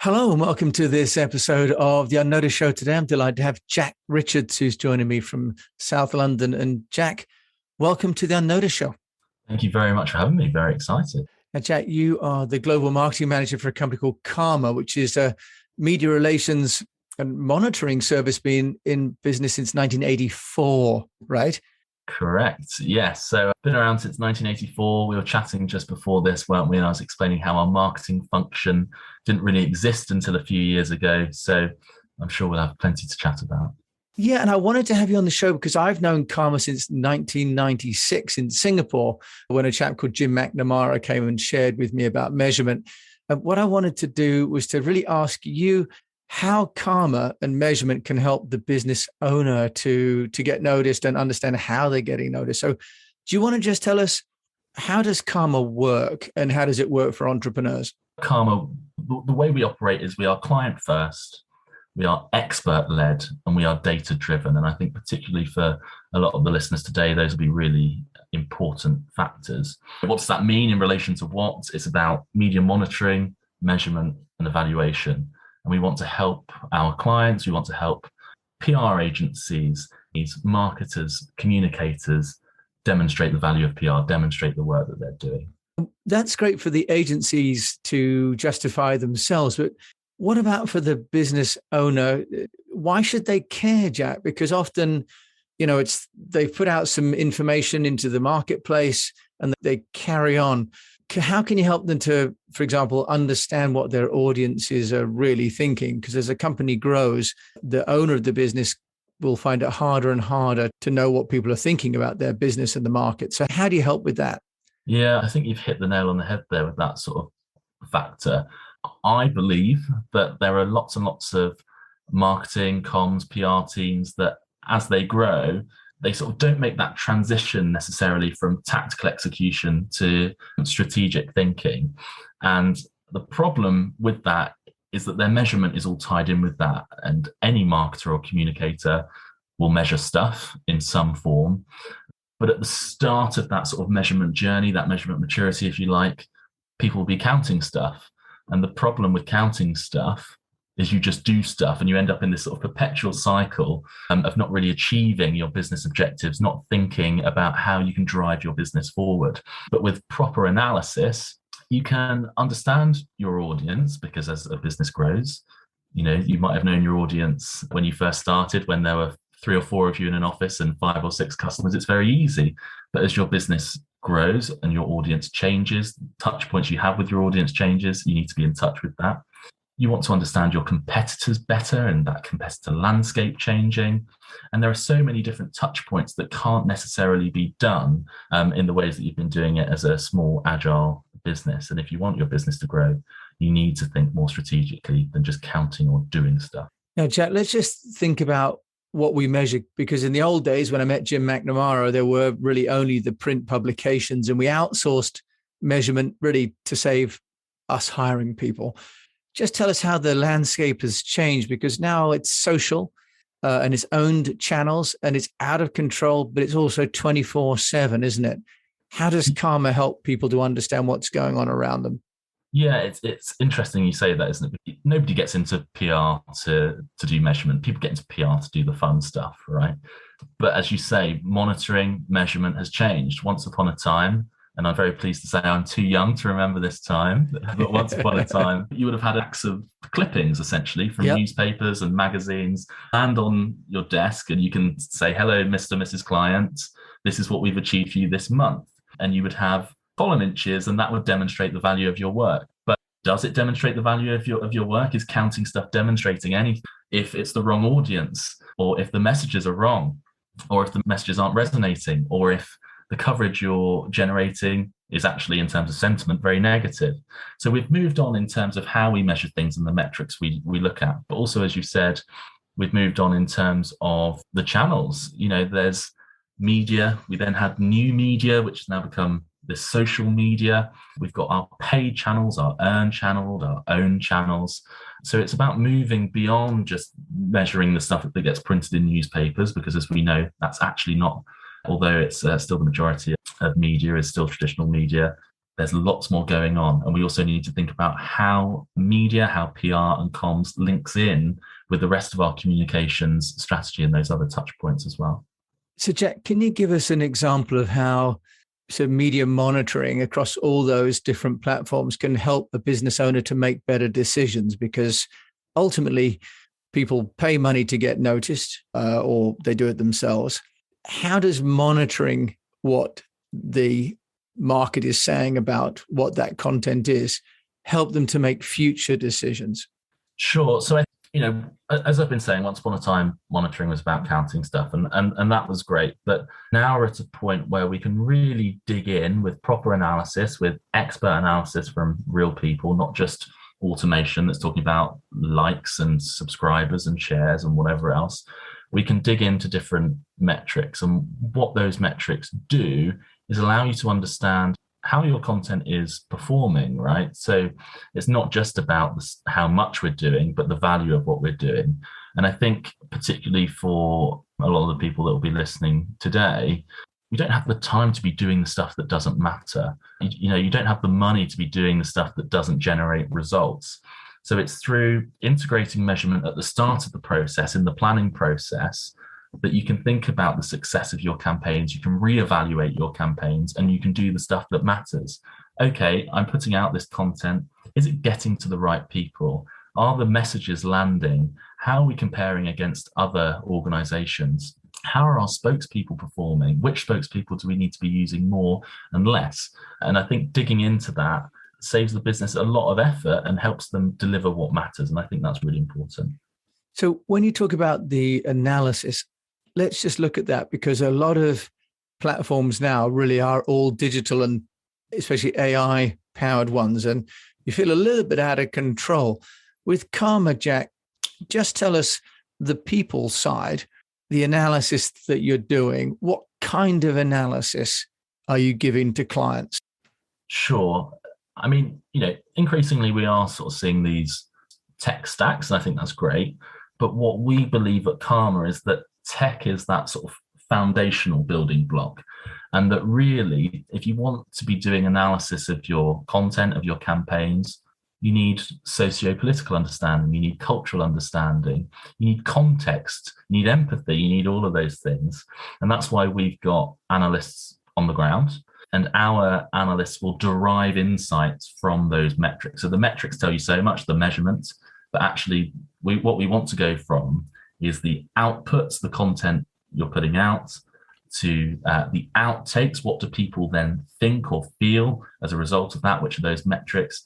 Hello and welcome to this episode of The Unnoticed Show. Today, I'm delighted to have Jack Richards, who's joining me from South London. And Jack, welcome to The Unnoticed Show. Thank you very much for having me. Very excited. Now, Jack, you are the global marketing manager for a company called Carma, which is a media relations and monitoring service been in business since 1984, right? Correct. Yes. So I've been around since 1984. We were chatting just before this, weren't we? And I was explaining how our marketing function didn't really exist until a few years ago. So I'm sure we'll have plenty to chat about. Yeah, and I wanted to have you on the show because I've known Carma since 1996 in Singapore when a chap called Jim McNamara came and shared with me about measurement. And what I wanted to do was to really ask you how Carma and measurement can help the business owner to get noticed and understand how they're getting noticed. So do you want to just tell us, how does Carma work and how does it work for entrepreneurs? Carma, the way we operate is we are client first, we are expert led, and we are data driven. And I think particularly for a lot of the listeners today, those will be really important factors. What does that mean in relation to what? It's about media monitoring, measurement, and evaluation. And we want to help our clients, we want to help PR agencies, these marketers, communicators demonstrate the value of PR, demonstrate the work that they're doing. That's great for the agencies to justify themselves, but what about for the business owner? Why should they care, Jack? Because often, they put out some information into the marketplace and they carry on. How can you help them to, for example, understand what their audiences are really thinking? Because as a company grows, the owner of the business will find it harder and harder to know what people are thinking about their business and the market. So how do you help with that? Yeah, I think you've hit the nail on the head there with that sort of factor. I believe that there are lots and lots of marketing, comms, PR teams that as they grow, they sort of don't make that transition necessarily from tactical execution to strategic thinking. And the problem with that is that their measurement is all tied in with that. And any marketer or communicator will measure stuff in some form. But at the start of that sort of measurement journey, that measurement maturity, if you like, people will be counting stuff. And the problem with counting stuff is you just do stuff and you end up in this sort of perpetual cycle of not really achieving your business objectives, not thinking about how you can drive your business forward. But with proper analysis, you can understand your audience, because as a business grows, you might have known your audience when you first started, when there were 3 or 4 of you in an office and 5 or 6 customers. It's very easy. But as your business grows and your audience changes, touch points you have with your audience changes, you need to be in touch with that. You want to understand your competitors better and that competitor landscape changing. And there are so many different touch points that can't necessarily be done in the ways that you've been doing it as a small, agile business. And if you want your business to grow, you need to think more strategically than just counting or doing stuff. Now, Jack, let's just think about what we measure, because in the old days when I met Jim McNamara, there were really only the print publications and we outsourced measurement really to save us hiring people. Just tell us how the landscape has changed, because now it's social and it's owned channels and it's out of control, but it's also 24/7, isn't it? How does Carma help people to understand what's going on around them? Yeah, it's interesting you say that, isn't it? Nobody gets into PR to do measurement. People get into PR to do the fun stuff, right? But as you say, monitoring, measurement has changed. Once upon a time, and I'm very pleased to say I'm too young to remember this time, but once upon a time, you would have had acts of clippings, essentially, from newspapers and magazines, land on your desk, and you can say, hello, Mr. Mrs. Client, this is what we've achieved for you this month. And you would have column inches, and that would demonstrate the value of your work. But does it demonstrate the value of your work? Is counting stuff demonstrating anything? If it's the wrong audience, or if the messages are wrong, or if the messages aren't resonating, or if the coverage you're generating is actually, in terms of sentiment, very negative. So we've moved on in terms of how we measure things and the metrics we look at. But also, as you said, we've moved on in terms of the channels. There's media. We then had new media, which has now become this social media. We've got our paid channels, our earned channels, our own channels. So it's about moving beyond just measuring the stuff that gets printed in newspapers, because as we know, that's actually not, although it's still the majority of media is still traditional media, There's lots more going on. And we also need to think about how media, how PR and comms links in with the rest of our communications strategy and those other touch points as well. So, Jack, can you give us an example of how media monitoring across all those different platforms can help a business owner to make better decisions? Because ultimately, people pay money to get noticed, or they do it themselves. How does monitoring what the market is saying about what that content is help them to make future decisions? Sure. So, as I've been saying, once upon a time, monitoring was about counting stuff, and that was great. But now we're at a point where we can really dig in with proper analysis, with expert analysis from real people, not just automation that's talking about likes and subscribers and shares and whatever else. We can dig into different metrics, and what those metrics do is allow you to understand how your content is performing, right? So it's not just about how much we're doing, but the value of what we're doing. And I think particularly for a lot of the people that will be listening today, you don't have the time to be doing the stuff that doesn't matter. You don't have the money to be doing the stuff that doesn't generate results. So it's through integrating measurement at the start of the process, in the planning process, that you can think about the success of your campaigns, you can reevaluate your campaigns, and you can do the stuff that matters. Okay, I'm putting out this content. Is it getting to the right people? Are the messages landing? How are we comparing against other organizations? How are our spokespeople performing? Which spokespeople do we need to be using more and less? And I think digging into that saves the business a lot of effort and helps them deliver what matters. And I think that's really important. So when you talk about the analysis, let's just look at that, because a lot of platforms now really are all digital, and especially AI powered ones. And you feel a little bit out of control. With Carma, Jack, just tell us the people side, the analysis that you're doing. What kind of analysis are you giving to clients? Sure. I mean, increasingly we are sort of seeing these tech stacks, and I think that's great. But what we believe at Carma is that tech is that sort of foundational building block. And that really, if you want to be doing analysis of your content, of your campaigns, you need socio-political understanding, you need cultural understanding, you need context, you need empathy, you need all of those things. And that's why we've got analysts on the ground, and our analysts will derive insights from those metrics. So the metrics tell you so much, the measurements, but actually what we want to go from is the outputs, the content you're putting out, to the outtakes, what do people then think or feel as a result of that, which are those metrics,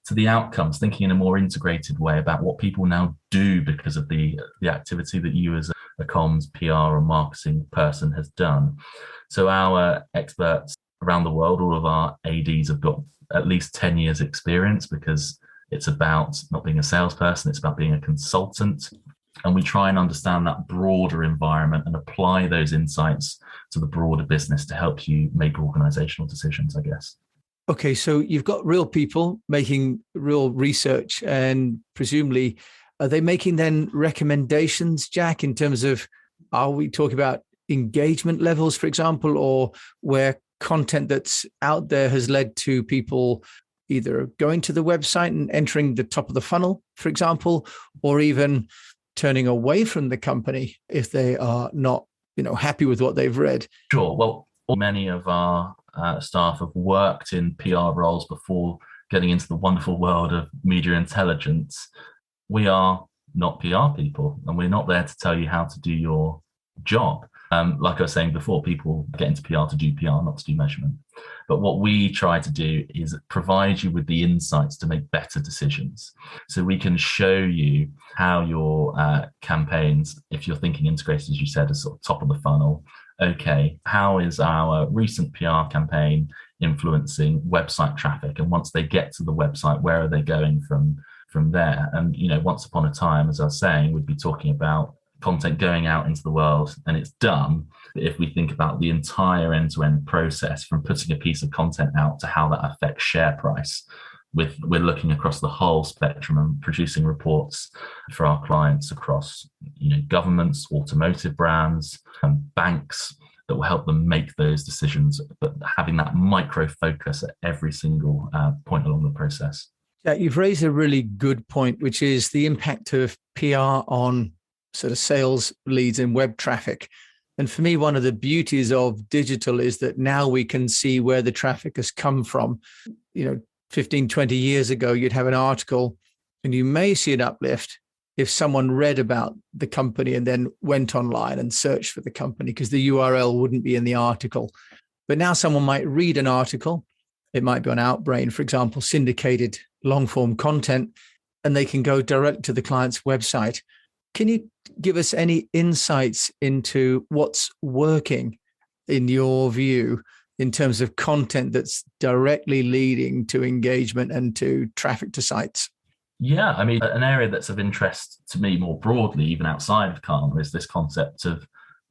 to the outcomes, thinking in a more integrated way about what people now do because of the activity that you as a comms, PR or marketing person has done. So our experts around the world, all of our ADs have got at least 10 years experience, because it's about not being a salesperson, it's about being a consultant. And we try and understand that broader environment and apply those insights to the broader business to help you make organizational decisions, I guess. Okay, so you've got real people making real research, and presumably, are they making then recommendations, Jack, in terms of, are we talking about engagement levels, for example, or where content that's out there has led to people either going to the website and entering the top of the funnel, for example, or even turning away from the company if they are not, happy with what they've read? Sure. Well, many of our staff have worked in PR roles before getting into the wonderful world of media intelligence. We are not PR people, and we're not there to tell you how to do your job. Like I was saying before, people get into PR to do PR, not to do measurement. But what we try to do is provide you with the insights to make better decisions. So we can show you how your campaigns, if you're thinking integrated, as you said, as sort of top of the funnel, okay, how is our recent PR campaign influencing website traffic? And once they get to the website, where are they going from there? And, once upon a time, as I was saying, we'd be talking about content going out into the world and it's done. But if we think about the entire end-to-end process, from putting a piece of content out to how that affects share price, we're looking across the whole spectrum and producing reports for our clients across governments, automotive brands, banks, that will help them make those decisions, but having that micro focus at every single point along the process. Yeah, you've raised a really good point, which is the impact of PR on sort of sales leads and web traffic. And for me, one of the beauties of digital is that now we can see where the traffic has come from. 15, 20 years ago, you'd have an article and you may see an uplift if someone read about the company and then went online and searched for the company, because the URL wouldn't be in the article. But now someone might read an article. It might be on Outbrain, for example, syndicated long form content, and they can go direct to the client's website. Can you give us any insights into what's working in your view in terms of content that's directly leading to engagement and to traffic to sites? Yeah, I mean, an area that's of interest to me more broadly, even outside of Carma, is this concept of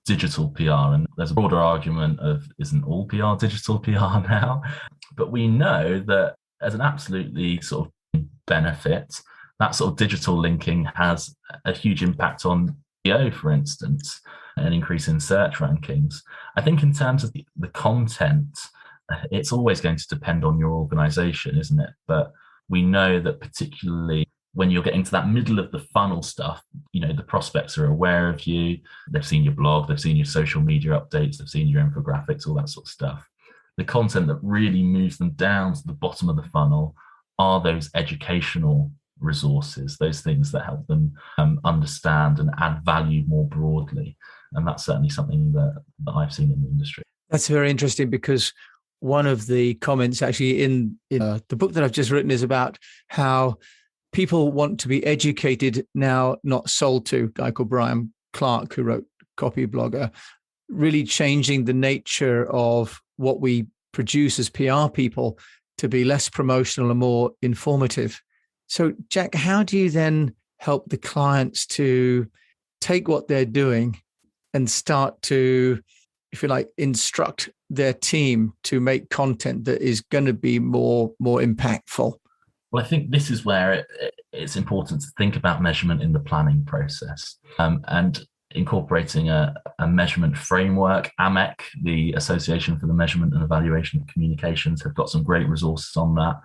digital PR. And there's a broader argument of, isn't all PR digital PR now? But we know that as an absolutely sort of benefit, that sort of digital linking has a huge impact on SEO, for instance, an increase in search rankings. I think in terms of the content, it's always going to depend on your organization, isn't it? But we know that particularly when you're getting to that middle of the funnel stuff, the prospects are aware of you. They've seen your blog, they've seen your social media updates, they've seen your infographics, all that sort of stuff. The content that really moves them down to the bottom of the funnel are those educational resources, those things that help them understand and add value more broadly. And that's certainly something that I've seen in the industry. That's very interesting, because one of the comments actually in the book that I've just written is about how people want to be educated now, not sold to. A guy called Brian Clark, who wrote Copy Blogger, really changing the nature of what we produce as PR people to be less promotional and more informative. So, Jack, how do you then help the clients to take what they're doing and start to, if you like, instruct their team to make content that is going to be more impactful? Well, I think this is where it's important to think about measurement in the planning process, and incorporating a measurement framework. AMEC, the Association for the Measurement and Evaluation of Communications, have got some great resources on that.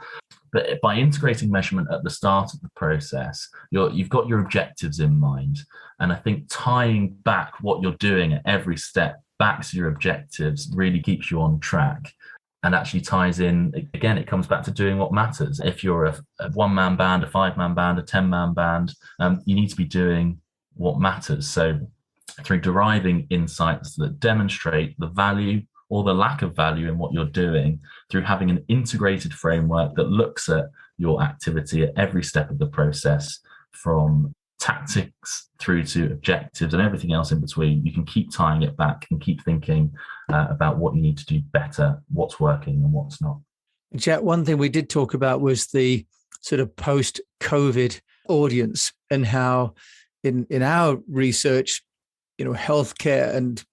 But by integrating measurement at the start of the process, you've got your objectives in mind. And I think tying back what you're doing at every step back to your objectives really keeps you on track. And actually ties in, again, it comes back to doing what matters. If you're a one-man band, a five-man band, a 10-man band, you need to be doing what matters. So through deriving insights that demonstrate the value or the lack of value in what you're doing, through having an integrated framework that looks at your activity at every step of the process, from tactics through to objectives and everything else in between, you can keep tying it back and keep thinking about what you need to do better, what's working and what's not. Jack, one thing we did talk about was the sort of post-COVID audience, and how in our research, healthcare and,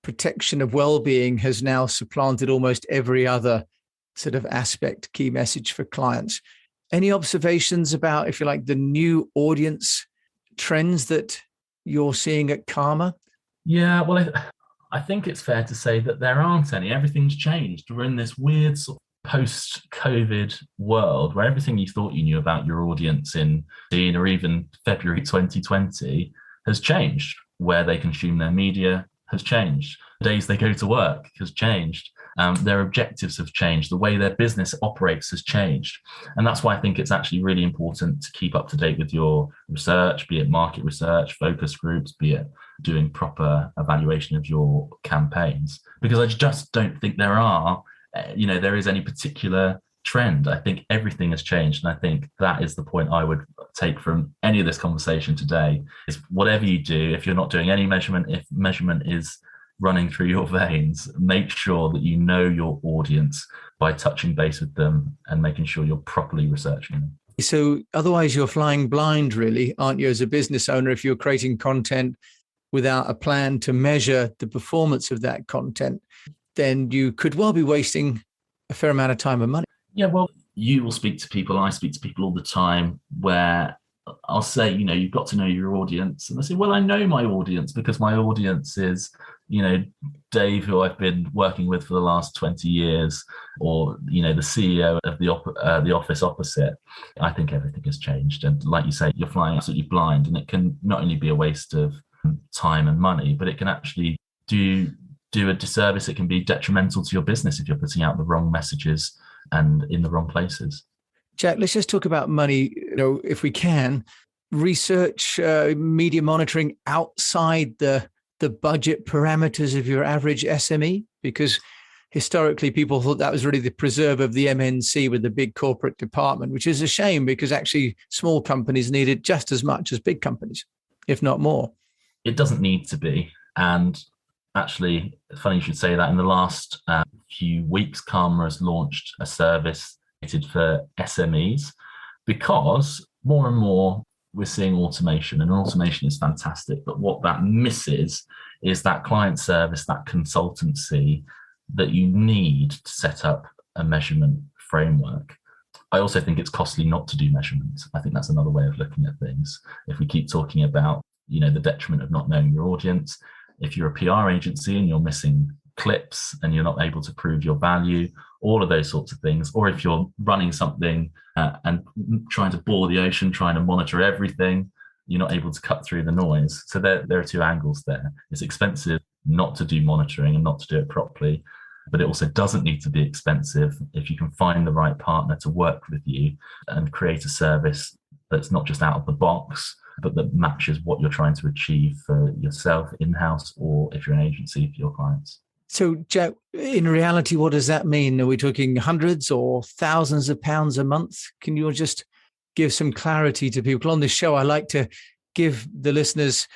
protection of well-being has now supplanted almost every other sort of aspect, key message for clients. Any observations about, if you like, the new audience trends that you're seeing at Carma? Yeah, well, I think it's fair to say that there aren't any. Everything's changed. We're in this weird sort of post-COVID world where everything you thought you knew about your audience in June or even February 2020 has changed. Where they consume their media has changed. The days they go to work has changed. Their objectives have changed. The way their business operates has changed. And that's why I think it's actually really important to keep up to date with your research, be it market research, focus groups, be it doing proper evaluation of your campaigns. Because I just don't think there is any particular trend. I think everything has changed. And I think that is the point I would take from any of this conversation today, is whatever you do, if you're not doing any measurement, if measurement is running through your veins, make sure that you know your audience by touching base with them and making sure you're properly researching them. So otherwise you're flying blind, really, aren't you, as a business owner, if you're creating content without a plan to measure the performance of that content, then you could well be wasting a fair amount of time and money. Yeah, well, you will speak to people, I speak to people all the time, where I'll say, you've got to know your audience. And they say, well, I know my audience because my audience is Dave, who I've been working with for the last 20 years, or the CEO of the office opposite. I think everything has changed, and like you say, you're flying absolutely blind, and it can not only be a waste of time and money, but it can actually do a disservice. It can be detrimental to your business if you're putting out the wrong messages and in the wrong places. Jack, let's just talk about money, if we can. Research media monitoring outside the budget parameters of your average SME, because historically people thought that was really the preserve of the MNC with the big corporate department, which is a shame, because actually small companies need it just as much as big companies, if not more. It doesn't need to be. And actually, it's funny you should say that. In the last few weeks, Carma has launched a service for SMEs, because more and more we're seeing automation, and automation is fantastic. But what that misses is that client service, that consultancy that you need to set up a measurement framework. I also think it's costly not to do measurement. I think that's another way of looking at things. If we keep talking about, the detriment of not knowing your audience, if you're a PR agency and you're missing clips and you're not able to prove your value, all of those sorts of things, or if you're running something and trying to bore the ocean, trying to monitor everything, you're not able to cut through the noise. So there are two angles there. It's expensive not to do monitoring and not to do it properly, but it also doesn't need to be expensive if you can find the right partner to work with you and create a service that's not just out of the box, but that matches what you're trying to achieve for yourself in-house, or if you're an agency for your clients. So, Jack, in reality, what does that mean? Are we talking hundreds or thousands of pounds a month? Can you just give some clarity to people? On this show, I like to give the listeners,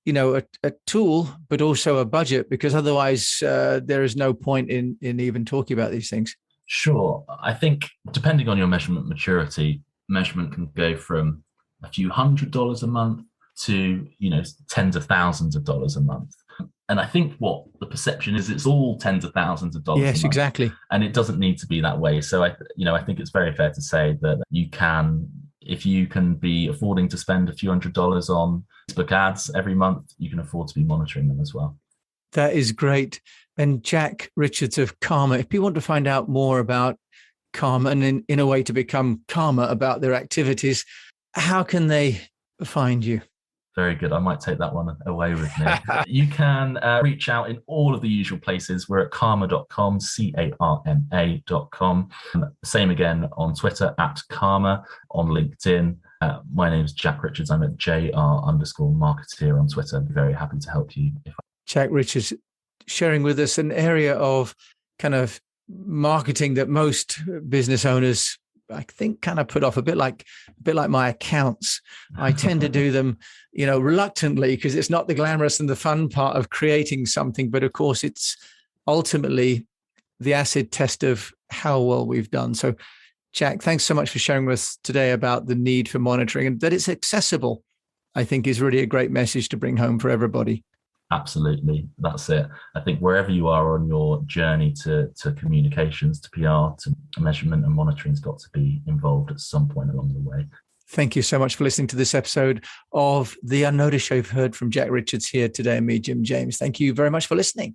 a tool, but also a budget, because otherwise there is no point in even talking about these things. Sure. I think depending on your measurement maturity, measurement can go from a few $100s a month to, tens of thousands of dollars a month. And I think what the perception is, it's all tens of thousands of dollars. Yes, exactly. And it doesn't need to be that way. So I think it's very fair to say that you can, if you can be affording to spend a few $100s on Facebook ads every month, you can afford to be monitoring them as well. That is great. And Jack Richards of Carma, if people want to find out more about Carma and in a way to become Carma about their activities, how can they find you? Very good. I might take that one away with me. You can reach out in all of the usual places. We're at carma.com, CARMA.com. Same again on Twitter, @Carma, on LinkedIn. My name is Jack Richards. I'm at JR_marketeer on Twitter. I'm very happy to help you. Jack Richards sharing with us an area of kind of marketing that most business owners, I think, kind of put off, a bit like my accounts. I tend to do them, reluctantly, because it's not the glamorous and the fun part of creating something. But of course, it's ultimately the acid test of how well we've done. So, Jack, thanks so much for sharing with us today about the need for monitoring, and that it's accessible, I think, is really a great message to bring home for everybody. Absolutely. That's it. I think wherever you are on your journey to communications, to PR, to measurement and monitoring has got to be involved at some point along the way. Thank you so much for listening to this episode of The Unnoticed Show. You've heard from Jack Richards here today and me, Jim James. Thank you very much for listening.